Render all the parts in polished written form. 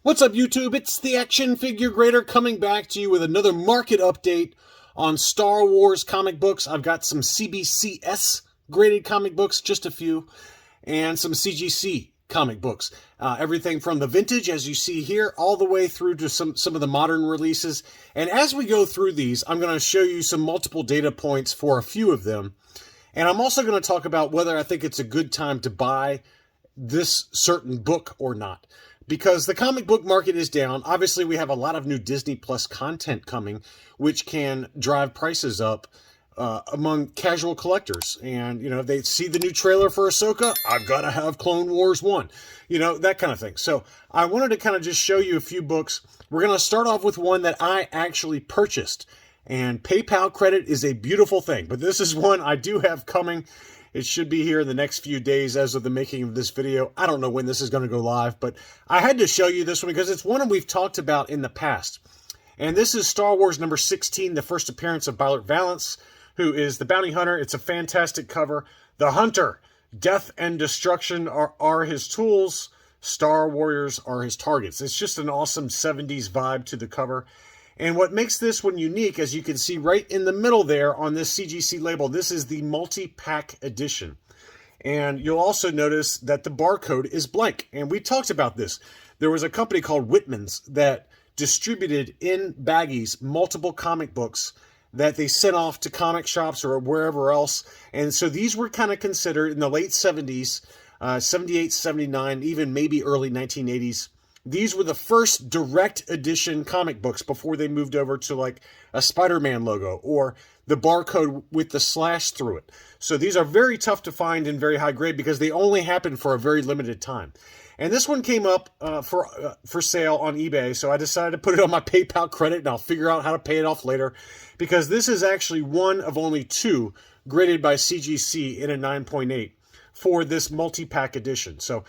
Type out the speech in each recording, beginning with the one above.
What's up, YouTube? It's the Action Figure Grader coming back to you with another market update on Star Wars comic books. I've got some CBCS graded comic books, just a few, and some CGC comic books. Everything from the vintage, as you see here, all the way through to some of the modern releases. And as we go through these, I'm going to show you some multiple data points for a few of them. And I'm also going to talk about whether I think it's a good time to buy this certain book or not. Because the comic book market is down. Obviously, we have a lot of new Disney Plus content coming, which can drive prices up among casual collectors. And, you know, if they see the new trailer for Ahsoka, I've got to have Clone Wars 1. You know, that kind of thing. So I wanted to kind of just show you a few books. We're going to start off with one that I actually purchased. And PayPal credit is a beautiful thing. But this is one I do have coming. It should be here in the next few days as of the making of this video. I don't know when this is going to go live, but I had to show you this one because it's one we've talked about in the past. And this is Star Wars number 16, the first appearance of Bylert Valance, who is the bounty hunter. It's a fantastic cover. The Hunter, death and destruction are his tools. Star Warriors are his targets. It's just an awesome 70s vibe to the cover. And what makes this one unique, as you can see right in the middle there on this CGC label, this is the multi-pack edition. And you'll also notice that the barcode is blank. And we talked about this. There was a company called Whitman's that distributed in baggies multiple comic books that they sent off to comic shops or wherever else. And so these were kind of considered in the late 70s, 78, 79, even maybe early 1980s. These were the first direct edition comic books before they moved over to like a Spider-Man logo or the barcode with the slash through it. So these are very tough to find and very high grade because they only happen for a very limited time. And this one came up for sale on eBay, so I decided to put it on my PayPal credit, and I'll figure out how to pay it off later, because this is actually one of only two graded by CGC in a 9.8 for this multi-pack edition. So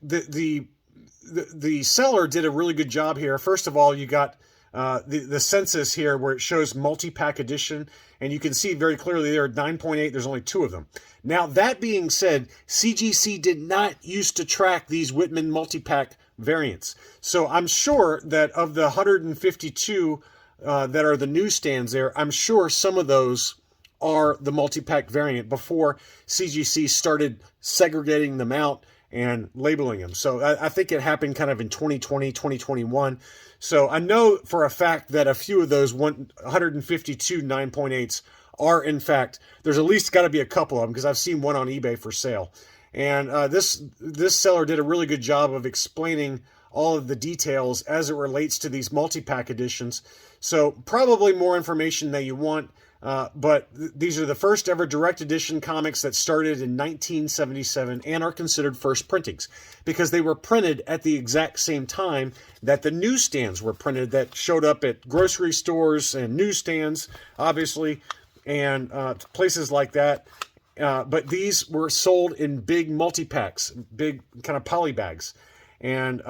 the seller did a really good job here. First of all, you got the census here where it shows multi-pack edition, and you can see very clearly there are 9.8. There's only two of them. Now, that being said, CGC did not used to track these Whitman multi-pack variants. So I'm sure that of the 152 that are the newsstands there, I'm sure some of those are the multi-pack variant before CGC started segregating them out and labeling them. So I think it happened kind of in 2020, 2021. So I know for a fact that a few of those 152 9.8s are, in fact, there's at least got to be a couple of them because I've seen one on eBay for sale. And this seller did a really good job of explaining all of the details as it relates to these multi-pack editions. So probably more information than you want. But these are the first ever direct edition comics that started in 1977 and are considered first printings because they were printed at the exact same time that the newsstands were printed that showed up at grocery stores and newsstands, obviously, and places like that. But these were sold in big multi-packs, big kind of poly bags. And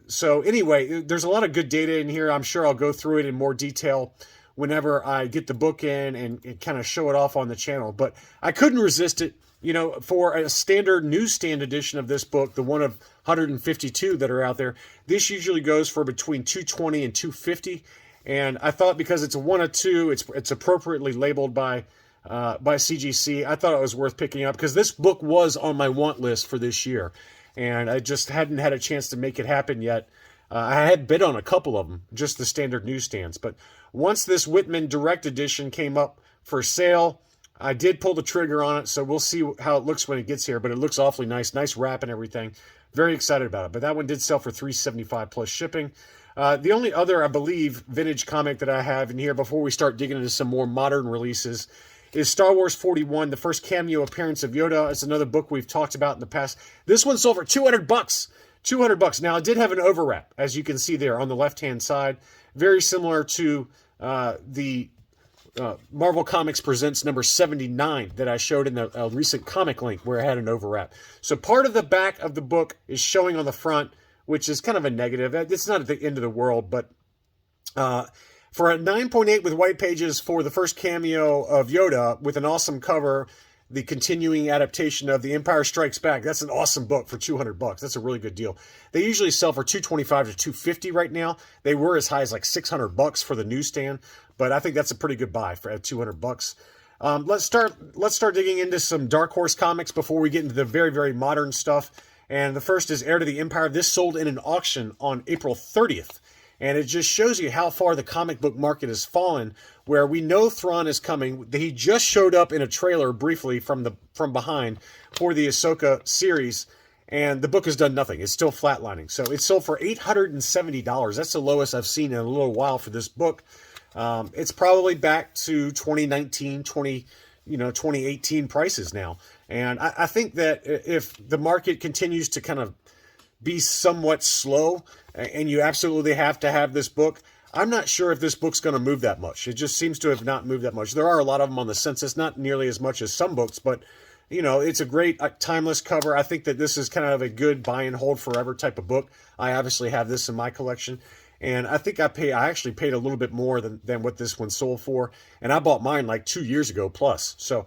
so anyway, there's a lot of good data in here. I'm sure I'll go through it in more detail whenever I get the book in and kind of show it off on the channel. But I couldn't resist it. You know, for a standard newsstand edition of this book, the one of 152 that are out there, this usually goes for between $220 and $250. And I thought because it's a one of two, it's appropriately labeled by CGC. I thought it was worth picking up because this book was on my want list for this year. And I just hadn't had a chance to make it happen yet. I had bid on a couple of them, just the standard newsstands. But once this Whitman Direct Edition came up for sale, I did pull the trigger on it. So we'll see how it looks when it gets here. But it looks awfully nice. Nice wrap and everything. Very excited about it. But that one did sell for $375 plus shipping. The only other, I believe, vintage comic that I have in here before we start digging into some more modern releases is Star Wars 41, the first cameo appearance of Yoda. It's another book we've talked about in the past. This one sold for $200. $200. Now, it did have an overwrap, as you can see there on the left-hand side. Very similar to the Marvel Comics Presents number 79 that I showed in the recent comic link where it had an overwrap. So part of the back of the book is showing on the front, which is kind of a negative. It's not at the end of the world, but for a 9.8 with white pages for the first cameo of Yoda with an awesome cover, the continuing adaptation of The Empire Strikes Back. That's an awesome book for $200. That's a really good deal. They usually sell for $225 to $250 right now. They were as high as like $600 for the newsstand, but I think that's a pretty good buy for at $200. Let's start digging into some Dark Horse comics before we get into the very, very modern stuff. And the first is Heir to the Empire. This sold in an auction on April 30th. And it just shows you how far the comic book market has fallen, where we know Thrawn is coming. He just showed up in a trailer briefly from behind for the Ahsoka series, and the book has done nothing. It's still flatlining. So it sold for $870. That's the lowest I've seen in a little while for this book. It's probably back to 2019, 2018 prices now. And I think that if the market continues to kind of be somewhat slow, and you absolutely have to have this book, I'm not sure if this book's going to move that much. It just seems to have not moved that much. There are a lot of them on the census, not nearly as much as some books, but it's a great timeless cover. I think that this is kind of a good buy and hold forever type of book. I obviously have this in my collection, and I think I actually paid a little bit more than what this one sold for, and I bought mine like 2 years ago plus. So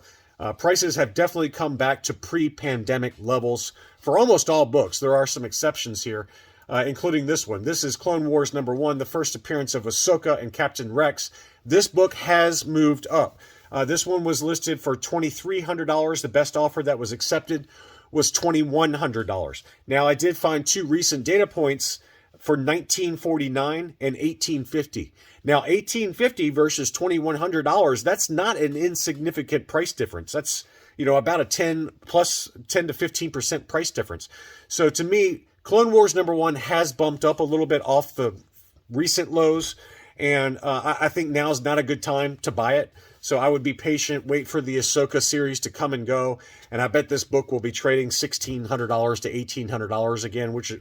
prices have definitely come back to pre-pandemic levels for almost all books. There are some exceptions here, including this one. This is Clone Wars #1, the first appearance of Ahsoka and Captain Rex. This book has moved up. This one was listed for $2,300. The best offer that was accepted was $2,100. Now, I did find two recent data points for $1,949 and $1,850. Now, $1,850 versus $2,100, that's not an insignificant price difference. That's about a 10 to 15% price difference. So to me, Clone Wars #1 has bumped up a little bit off the recent lows, and I think now is not a good time to buy it. So I would be patient, wait for the Ahsoka series to come and go, and I bet this book will be trading $1,600 to $1,800 again, which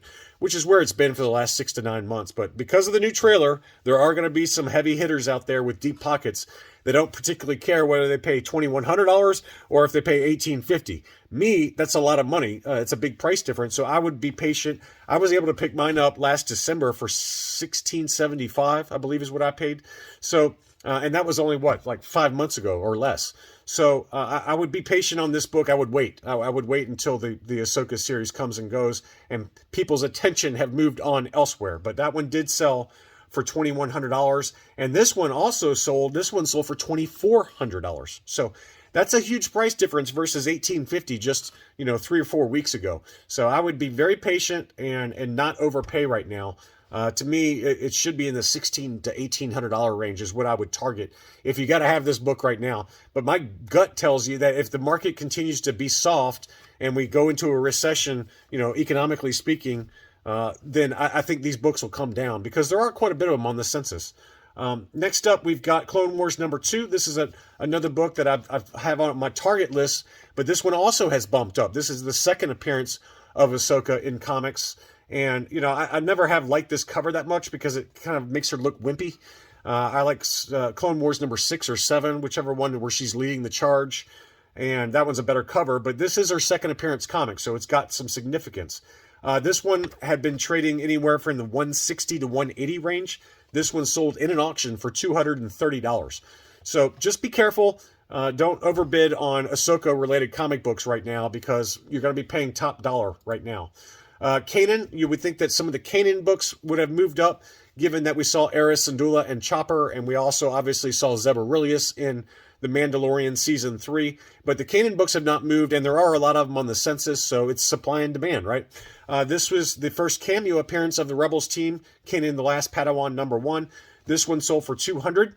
is where it's been for the last 6 to 9 months. But because of the new trailer, there are going to be some heavy hitters out there with deep pockets that don't particularly care whether they pay $2,100 or if they pay $1,850. Me, that's a lot of money. It's a big price difference, so I would be patient. I was able to pick mine up last December for $1,675, I believe is what I paid. So, and that was only like 5 months ago or less. So I would be patient on this book. I would wait. I would wait until the Ahsoka series comes and goes and people's attention have moved on elsewhere. But that one did sell for $2,100, and this one also sold. This one sold for $2,400. So that's a huge price difference versus $1,850 just 3 or 4 weeks ago. So I would be very patient and not overpay right now. To me, it should be in the $1,600 to $1,800 range is what I would target if you got to have this book right now. But my gut tells you that if the market continues to be soft and we go into a recession, economically speaking, then I think these books will come down because there are quite a bit of them on the census. Next up, we've got Clone Wars #2. This is another book that I have on my target list, but this one also has bumped up. This is the second appearance of Ahsoka in comics. And, I never have liked this cover that much because it kind of makes her look wimpy. I like Clone Wars #6 or 7, whichever one where she's leading the charge. And that one's a better cover, but this is her second appearance comic, so it's got some significance. This one had been trading anywhere from the $160 to $180 range. This one sold in an auction for $230. So just be careful. Don't overbid on Ahsoka-related comic books right now because you're going to be paying top dollar right now. Kanan, you would think that some of the Kanan books would have moved up, given that we saw Eris Syndulla and Chopper, and we also obviously saw Zeb Orrelios in The Mandalorian Season 3. But the Kanan books have not moved, and there are a lot of them on the census, so it's supply and demand, right? This was the first cameo appearance of the Rebels team, Kanan the Last Padawan #1. This one sold for $200.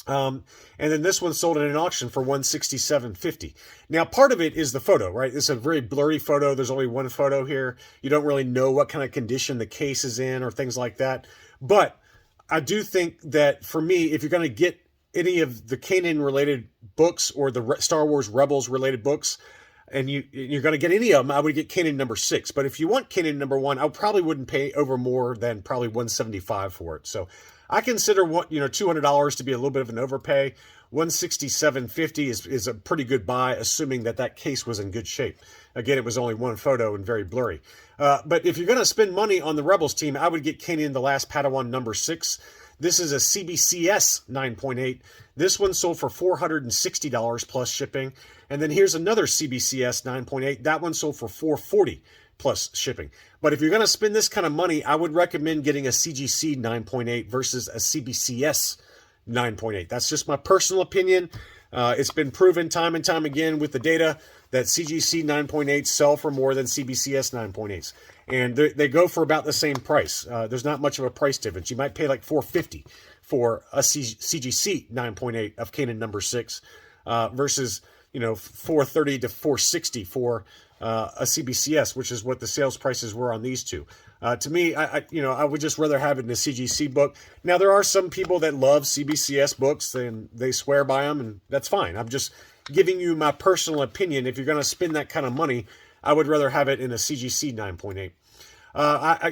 And then this one sold at an auction for $167.50. Now, part of it is the photo, right? It's a very blurry photo. There's only one photo here. You don't really know what kind of condition the case is in or things like that. But I do think that for me, if you're going to get any of the Kanan-related books or the Star Wars Rebels-related books, and you're going to get any of them, I would get Kanan #6. But if you want Kanan #1, I probably wouldn't pay over more than probably $175 for it. So I consider $200 to be a little bit of an overpay. $167.50 is a pretty good buy, assuming that case was in good shape. Again, it was only one photo and very blurry. But if you're going to spend money on the Rebels team, I would get Kanan the Last Padawan #6. This is a CBCS 9.8. This one sold for $460 plus shipping. And then here's another CBCS 9.8. That one sold for $440 plus shipping. But if you're going to spend this kind of money, I would recommend getting a CGC 9.8 versus a CBCS 9.8. That's just my personal opinion. It's been proven time and time again with the data that CGC 9.8s sell for more than CBCS 9.8s. And they go for about the same price. There's not much of a price difference. You might pay like $450 for a CGC 9.8 of Kanan number 6 versus, $430 to $460 for a CBCS, which is what the sales prices were on these two. To me, I would just rather have it in a CGC book. Now, there are some people that love CBCS books and they swear by them, and that's fine. I'm just giving you my personal opinion. If you're going to spend that kind of money, I would rather have it in a CGC 9.8.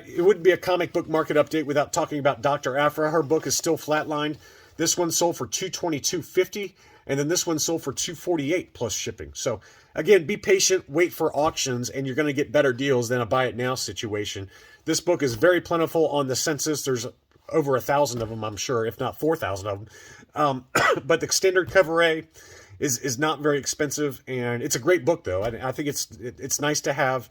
It wouldn't be a comic book market update without talking about Dr. Aphra. Her book is still flatlined. This one sold for $222.50, and then this one sold for $248 plus shipping. So again, be patient, wait for auctions, and you're going to get better deals than a buy it now situation. This book is very plentiful on the census. There's over 1,000 of them, I'm sure, if not 4,000 of them. But the standard cover A is not very expensive, and it's a great book, though. I think it's nice to have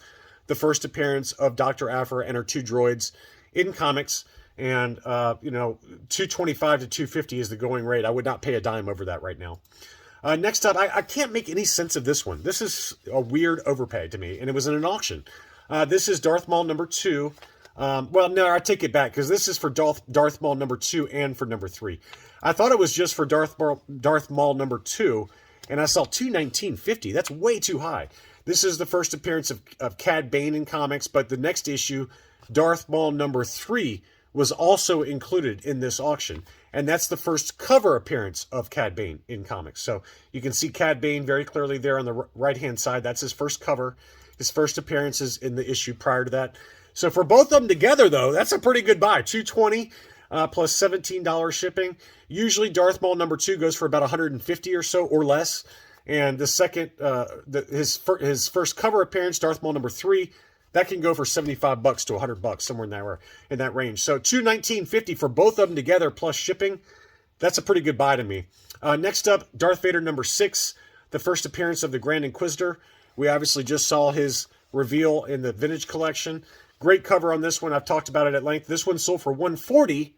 the first appearance of Dr. Aphra and her two droids in comics, and $225 to $250 is the going rate. I would not pay a dime over that right now. Next up, I can't make any sense of this one. This is a weird overpay to me, and it was in an auction. This is Darth Maul number 2. Well, no, I take it back, because this is for Darth Maul number 2 and for number 3. I thought it was just for Darth Maul number 2, and I saw $219.50. That's way too high. This is the first appearance of Cad Bane in comics, but the next issue, Darth Maul number 3, was also included in this auction. And that's the first cover appearance of Cad Bane in comics. So you can see Cad Bane very clearly there on the right-hand side. That's his first cover. His first appearances in the issue prior to that. So for both of them together, though, that's a pretty good buy. $220 plus $17 shipping. Usually Darth Maul number 2 goes for about $150 or so or less. And the second, his first cover appearance, Darth Maul number 3, that can go for $75 to $100, somewhere in that range. So $219.50 for both of them together plus shipping. That's a pretty good buy to me. Next up, Darth Vader number 6, the first appearance of the Grand Inquisitor. We obviously just saw his reveal in the Vintage Collection. Great cover on this one. I've talked about it at length. This one sold for $140,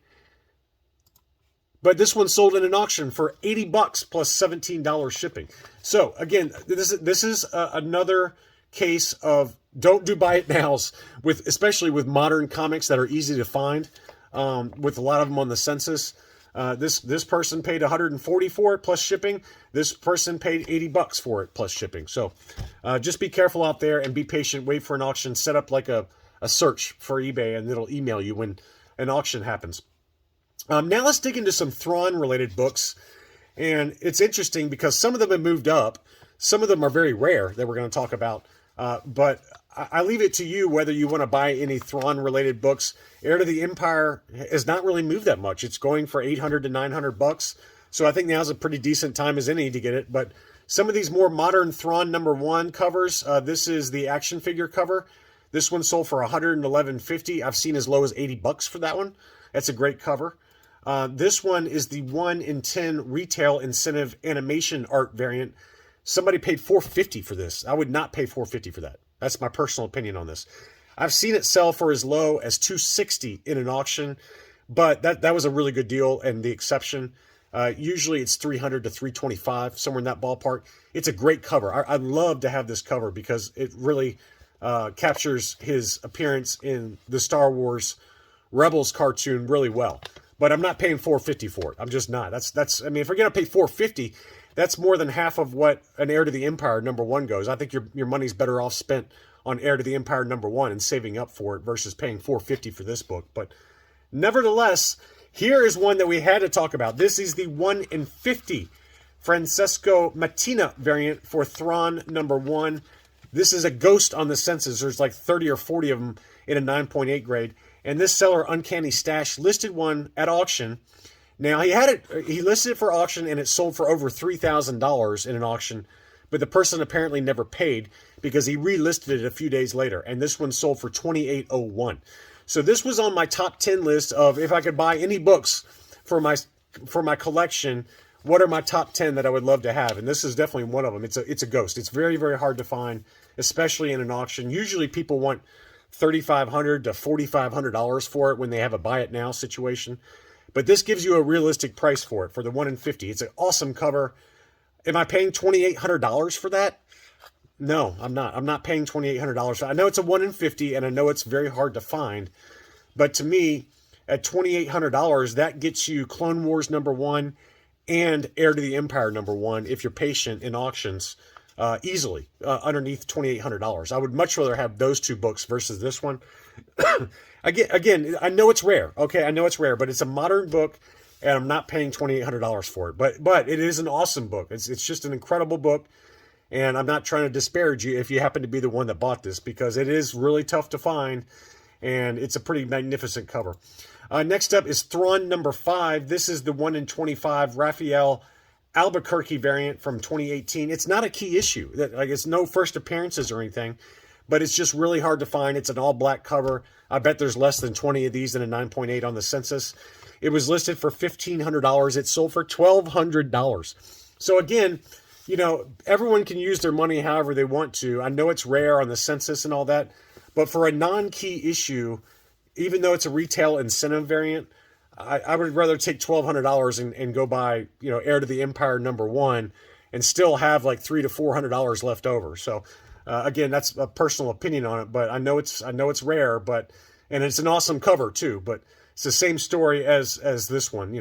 but this one sold in an auction for $80 plus $17 shipping. So again, this is another case of don't do buy it nows, especially with modern comics that are easy to find, with a lot of them on the census. This person paid $140 for it plus shipping. This person paid $80 for it plus shipping. So just be careful out there and be patient. Wait for an auction. Set up like a search for eBay, and it'll email you when an auction happens. Now let's dig into some Thrawn related books. And it's interesting because some of them have moved up. Some of them are very rare that we're going to talk about. But I leave it to you whether you want to buy any Thrawn-related books. Heir to the Empire has not really moved that much. It's going for $800 to $900. So I think now's a pretty decent time as any to get it. But some of these more modern Thrawn number 1 covers, this is the action figure cover. This one sold for $111.50. I've seen as low as $80 for that one. That's a great cover. This one is the 1 in 10 retail incentive animation art variant. Somebody paid $450 for this. I would not pay $450 for that. That's my personal opinion on this. I've seen it sell for as low as $260 in an auction, but that was a really good deal and the exception. Usually it's $300 to $325, somewhere in that ballpark. It's a great cover. I'd love to have this cover because it really captures his appearance in the Star Wars Rebels cartoon really well. But I'm not paying $450 for it. I'm just not. I mean, if we're going to pay $450, that's more than half of what an Heir to the Empire number 1 goes. I think your money's better off spent on Heir to the Empire number 1 and saving up for it versus paying $450 for this book. But nevertheless, here is one that we had to talk about. This is the 1 in 50 Francesco Mattina variant for Thrawn number 1. This is a ghost on the census. There's like 30 or 40 of them in a 9.8 grade. And this seller, Uncanny Stash, listed one at auction. Now, he listed it for auction, and it sold for over $3,000 in an auction, but the person apparently never paid because he relisted it a few days later, and this one sold for $2,801. So this was on my top 10 list of if I could buy any books for my collection, what are my top 10 that I would love to have? And this is definitely one of them. It's a ghost. It's very, very hard to find, especially in an auction. Usually people want $3,500 to $4,500 for it when they have a buy it now situation. But this gives you a realistic price for it, for the 1 in 50. It's an awesome cover. Am I paying $2,800 for that? No, I'm not. I'm not paying $2,800. I know it's a 1 in 50, and I know it's very hard to find. But to me, at $2,800, that gets you Clone Wars #1 and Heir to the Empire #1, if you're patient in auctions, easily, underneath $2,800. I would much rather have those two books versus this one. Again, I know it's rare. Okay, I know it's rare, but it's a modern book, and I'm not paying $2,800 for it. But it is an awesome book. It's just an incredible book, and I'm not trying to disparage you if you happen to be the one that bought this, because it is really tough to find, and it's a pretty magnificent cover. Next up is Thrawn #5. This is the 1 in 25 Raphael Albuquerque variant from 2018. It's not a key issue. It's no first appearances or anything, but it's just really hard to find. It's an all-black cover. I bet there's less than 20 of these in a 9.8 on the census. It was listed for $1,500. It sold for $1,200. So again, everyone can use their money however they want to. I know it's rare on the census and all that, but for a non-key issue, even though it's a retail incentive variant, I would rather take $1,200 and go buy, Heir to the Empire #1 and still have like $300 to $400 left over. So again, that's a personal opinion on it, but I know it's rare, and it's an awesome cover too. But it's the same story as this one.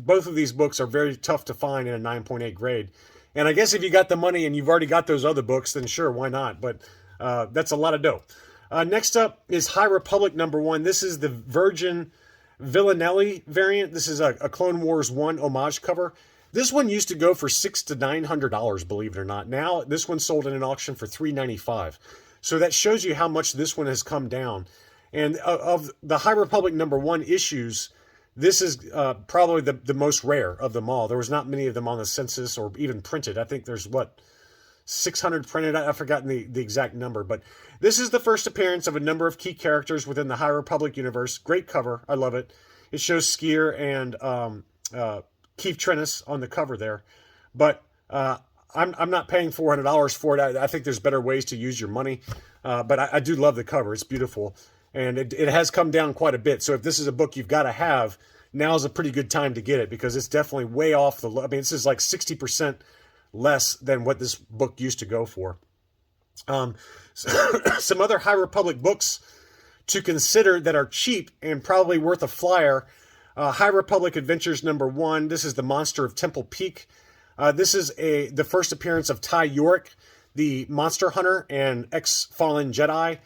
Both of these books are very tough to find in a 9.8 grade. And I guess if you got the money and you've already got those other books, then sure, why not? But that's a lot of dough. Next up is High Republic #1. This is the Virgin Villanelli variant. This is a Clone Wars 1 homage cover. This one used to go for $600 to $900, believe it or not. Now this one sold in an auction for $395. So that shows you how much this one has come down. And of the High Republic #1 issues, this is probably the most rare of them all. There was not many of them on the census or even printed. I think there's 600 printed. I've forgotten the exact number, but this is the first appearance of a number of key characters within the High Republic universe. Great cover. I love it. It shows Skier and Keith Trennis on the cover there, but I'm not paying $400 for it. I think there's better ways to use your money, but I do love the cover. It's beautiful, and it has come down quite a bit. So if this is a book you've got to have, now is a pretty good time to get it, because it's definitely way off the. I mean, this is like 60% less than what this book used to go for. Some other High Republic books to consider that are cheap and probably worth a flyer. High Republic Adventures #1. This is the Monster of Temple Peak. This is the first appearance of Ty Yorick, the monster hunter and ex-fallen Jedi.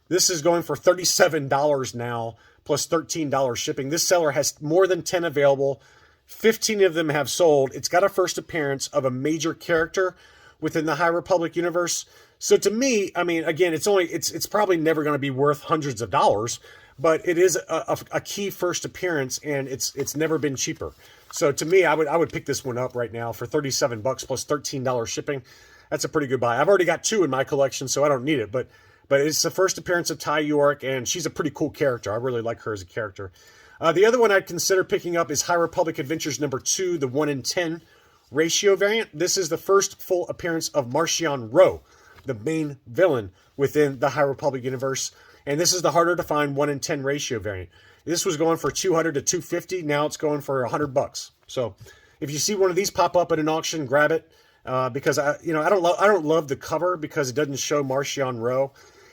This is going for $37 now, plus $13 shipping. This seller has more than 10 available. 15 of them have sold. It's got a first appearance of a major character within the High Republic universe. So to me, I mean, again, it's probably never going to be worth hundreds of dollars, but it is a key first appearance, and it's never been cheaper. So to me, I would pick this one up right now for $37 plus $13 shipping. That's a pretty good buy. I've already got 2 in my collection, so I don't need it, but it's the first appearance of Ty Yorick, and she's a pretty cool character. I really like her as a character. The other one I'd consider picking up is High Republic Adventures #2, the 1 in 10 ratio variant. This is the first full appearance of Marchion Ro, the main villain within the High Republic universe. And this is the harder to find 1 in 10 ratio variant. This was going for $200 to $250. Now it's going for $100. So if you see one of these pop up at an auction, grab it. Because I don't love the cover because it doesn't show Marchion Ro.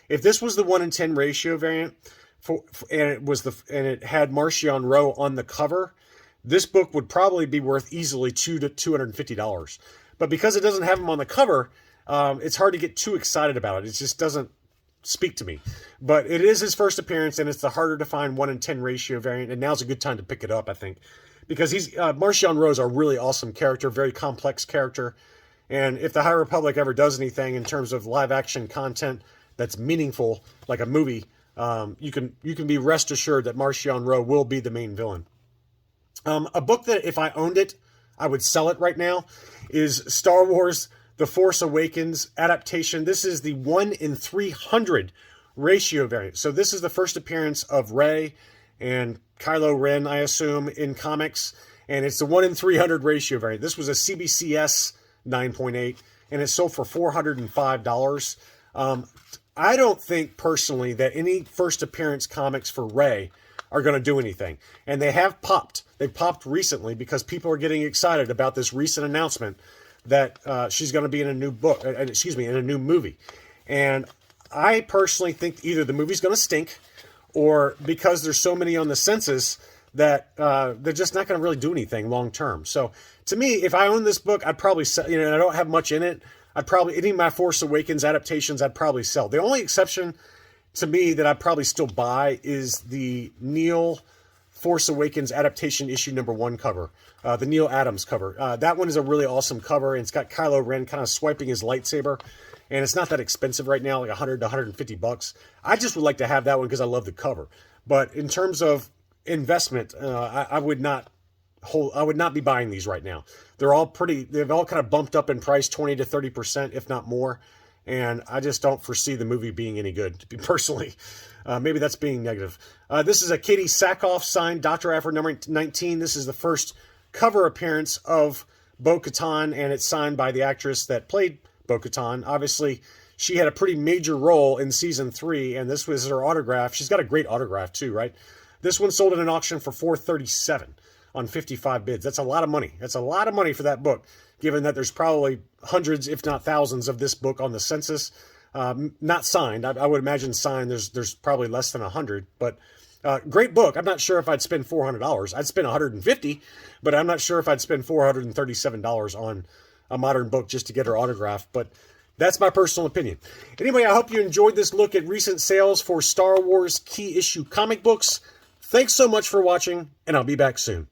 If this was the 1 in 10 ratio variant, and it had Marchion Ro on the cover, this book would probably be worth easily $200 to $250. But because it doesn't have him on the cover, it's hard to get too excited about it. It just doesn't speak to me. But it is his first appearance, and it's the harder to find 1 in 10 ratio variant, and now's a good time to pick it up, I think. Because Marchion Ro is a really awesome character, very complex character. And if the High Republic ever does anything in terms of live action content that's meaningful, like a movie, you can be rest assured that Marchion Ro will be the main villain. A book that if I owned it, I would sell it right now is Star Wars The Force Awakens adaptation. This is the 1 in 300 ratio variant. So this is the first appearance of Rey and Kylo Ren, I assume, in comics. and it's the 1 in 300 ratio variant. This was a CBCS 9.8, and it sold for $405. I don't think personally that any first appearance comics for Rey are going to do anything, and they have popped. They popped recently because people are getting excited about this recent announcement that she's going to be in a new book, in a new movie. And I personally think either the movie's going to stink, or because there's so many on the census that they're just not going to really do anything long term. So to me, if I own this book, I'd probably sell. I don't have much in it. Any of my Force Awakens adaptations, I'd probably sell. The only exception to me that I'd probably still buy is the Neil Force Awakens adaptation issue #1 cover, the Neil Adams cover. That one is a really awesome cover, and it's got Kylo Ren kind of swiping his lightsaber, and it's not that expensive right now, like $100 to $150. I just would like to have that one because I love the cover. But in terms of investment, I would not be buying these right now. They've all kind of bumped up in price 20 to 30%, if not more. And I just don't foresee the movie being any good, personally. Maybe that's being negative. This is a Katie Sackhoff signed Dr. Aphra #19. This is the first cover appearance of Bo-Katan, and it's signed by the actress that played Bo-Katan. Obviously, she had a pretty major role in season 3, and this was her autograph. She's got a great autograph too, right? This one sold at an auction for $437 on 55 bids. That's a lot of money. That's a lot of money for that book, given that there's probably hundreds, if not thousands, of this book on the census. Not signed. I would imagine signed. There's probably less than 100. But great book. I'm not sure if I'd spend $400. I'd spend $150, but I'm not sure if I'd spend $437 on a modern book just to get her autograph. But that's my personal opinion. Anyway, I hope you enjoyed this look at recent sales for Star Wars key issue comic books. Thanks so much for watching, and I'll be back soon.